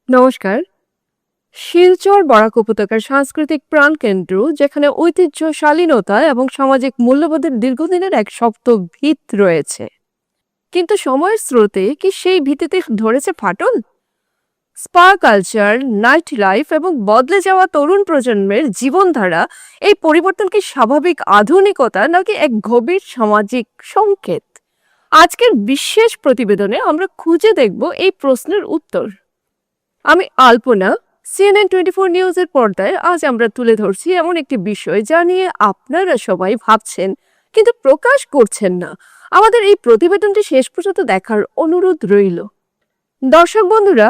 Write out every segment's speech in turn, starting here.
নমস্কার। শিলচর বরাক উপত্যকার সাংস্কৃতিক প্রাণকেন্দ্র, যেখানে ঐতিহ্য, শালীনতা এবং সামাজিক মূল্যবোধের দীর্ঘদিনের এক শক্ত ভিত রয়েছে। কিন্তু সময়ের স্রোতে কি সেই ভিত্তিতে ধরেছে ফাটল? স্পা কালচার, নাইট লাইফ এবং বদলে যাওয়া তরুণ প্রজন্মের জীবনধারা, এই পরিবর্তন কি স্বাভাবিক আধুনিকতা নাকি এক গভীর সামাজিক সংকেত? আজকের বিশেষ প্রতিবেদনে আমরা খুঁজে দেখব এই প্রশ্নের উত্তর। আমি আলপনা, CNN24 নিউজের পর্দায় আজ আমরা তুলে ধরছি এমন একটি বিষয় যা নিয়ে আপনারা সবাই ভাবছেন কিন্তু প্রকাশ করছেন না। আমাদের এই প্রতিবেদনটি শেষ পর্যন্ত দেখার অনুরোধ রইল। দর্শক বন্ধুরা,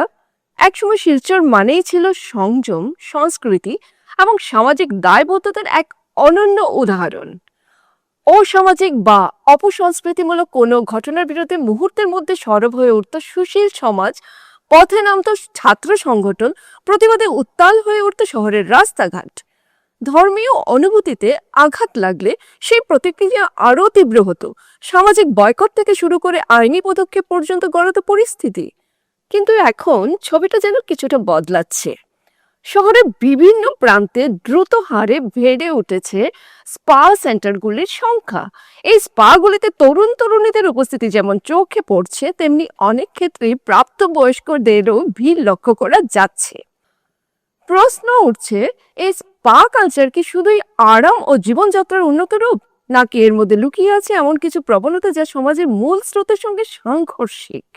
একসময় শিলচর মানেই ছিল সংযম, সংস্কৃতি এবং সামাজিক দায়বদ্ধতার এক অনন্য উদাহরণ। অসামাজিক বা অপসংস্কৃতিমূলক কোনো ঘটনার বিরুদ্ধে মুহূর্তের মধ্যে সরব হয়ে উঠত সুশীল সমাজ, পথে নামত ছাত্র সংগঠন, প্রতিবাদে উত্তাল হয়ে উঠত শহরের রাস্তাঘাট। ধর্মীয় অনুভূতিতে আঘাত লাগলে সেই প্রতিক্রিয়া আরও তীব্র হতো। সামাজিক বয়কট থেকে শুরু করে আইনি পদক্ষেপ পর্যন্ত গড়াতো পরিস্থিতি। কিন্তু এখন ছবিটা যেন কিছুটা বদলাচ্ছে। শহরের বিভিন্ন প্রান্তে দ্রুত হারে বেড়ে উঠেছে স্পা সেন্টারগুলির সংখ্যা। এই স্পাগুলিতে তরুণ তরুণীদের উপস্থিতি যেমন চোখে পড়ছে, তেমনি অনেক ক্ষেত্রেই প্রাপ্তবয়স্কদেরও ভিড় লক্ষ্য করা যাচ্ছে। প্রশ্ন উঠছে, এই স্পা কালচার কি শুধুই আরাম ও জীবনযাত্রার উন্নত রূপ, নাকি এর মধ্যে লুকিয়ে আছে এমন কিছু প্রবণতা যা সমাজের মূল স্রোতের সঙ্গে সাংঘর্ষিক?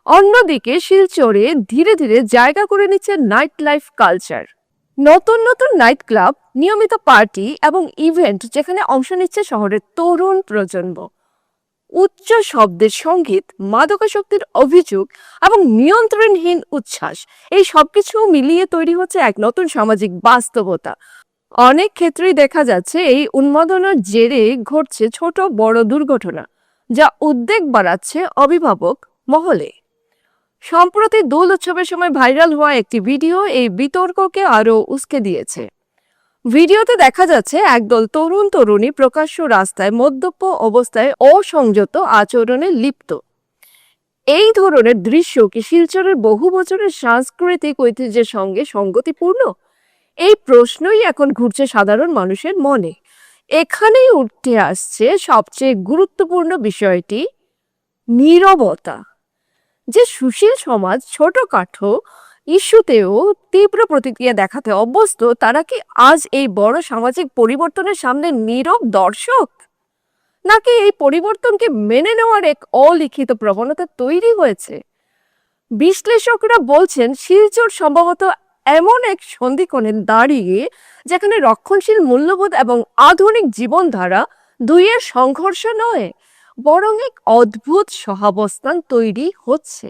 অন্যদিকে শিলচরে ধীরে ধীরে জায়গা করে নিচ্ছে নাইট লাইফ কালচার। নতুন নতুন নাইট ক্লাব, নিয়মিত পার্টি এবং ইভেন্ট যেখানে অংশ নিচ্ছে শহরের তরুণ প্রজন্ম। উচ্চ শব্দের সঙ্গীত, মাদকাসক্তির অভিযোগ এবং নিয়ন্ত্রণহীন উচ্ছ্বাস, এই সবকিছু মিলিয়ে তৈরি হচ্ছে এক নতুন সামাজিক বাস্তবতা। অনেক ক্ষেত্রেই দেখা যাচ্ছে এই উন্মাদনার জেরে ঘটছে ছোট বড় দুর্ঘটনা, যা উদ্বেগ বাড়াচ্ছে অভিভাবক মহলে। সম্প্রতি দোল উৎসবের সময় ভাইরাল হওয়া একটি ভিডিও এই বিতর্ককে আরও উস্কে দিয়েছে। ভিডিওতে দেখা যাচ্ছে একদল তরুণ তরুণী প্রকাশ্য রাস্তায় মদ্যপ অবস্থায় অসংযত আচরণে লিপ্ত। এই ধরনের দৃশ্য কি শিলচরের বহু বছরের সাংস্কৃতিক ঐতিহ্যের সঙ্গে সঙ্গতিপূর্ণ? এই প্রশ্নই এখন ঘুরছে সাধারণ মানুষের মনে। এখানেই উঠে আসছে সবচেয়ে গুরুত্বপূর্ণ বিষয়টি, নীরবতা। যে সুশীল সমাজ ছোটখাটো ইস্যুতেও তীব্র প্রতিক্রিয়া দেখাতে অভ্যস্ত, তারা কি আজ এই বড় সামাজিক পরিবর্তনের সামনে নীরব দর্শক, নাকি এই পরিবর্তনকে মেনে নেওয়ার এক অলিখিত প্রবণতা তৈরি হয়েছে? বিশ্লেষকরা বলছেন শিলচর সম্ভবত এমন এক সন্ধিক্ষণে দাঁড়িয়ে যেখানে রক্ষণশীল মূল্যবোধ এবং আধুনিক জীবনধারা দুইয়ের সংঘর্ষ নয়, বরং এক অদ্ভুত সহাবস্থান তৈরি হচ্ছে।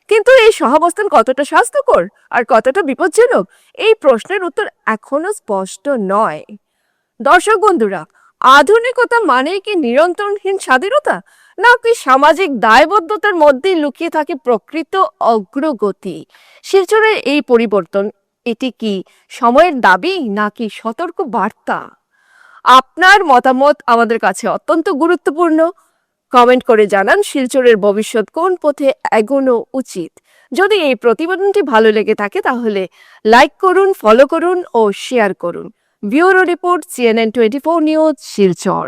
কিন্তু এই সহাবস্থান কতটা স্বাস্থ্যকর আর কতটা বিপজ্জনক, এই প্রশ্নের উত্তর এখনো স্পষ্ট নয়। দর্শক বন্ধুরা, আধুনিকতা মানে কি নিয়ন্ত্রণহীন স্বাধীনতা, নাকি সামাজিক দায়বদ্ধতার মধ্যেই লুকিয়ে থাকে প্রকৃত অগ্রগতি? শিলচরের এই পরিবর্তন, এটি কি সময়ের দাবি নাকি সতর্ক বার্তা? আপনার মতামত আমাদের কাছে অত্যন্ত গুরুত্বপূর্ণ। কমেন্ট করে জানান শিলচরের ভবিষ্যৎ কোন পথে এগোনো উচিত। যদি এই প্রতিবেদনটি ভালো লেগে থাকে তাহলে লাইক করুন, ফলো করুন ও শেয়ার করুন। Bureau report, CNN24 news, Silchar.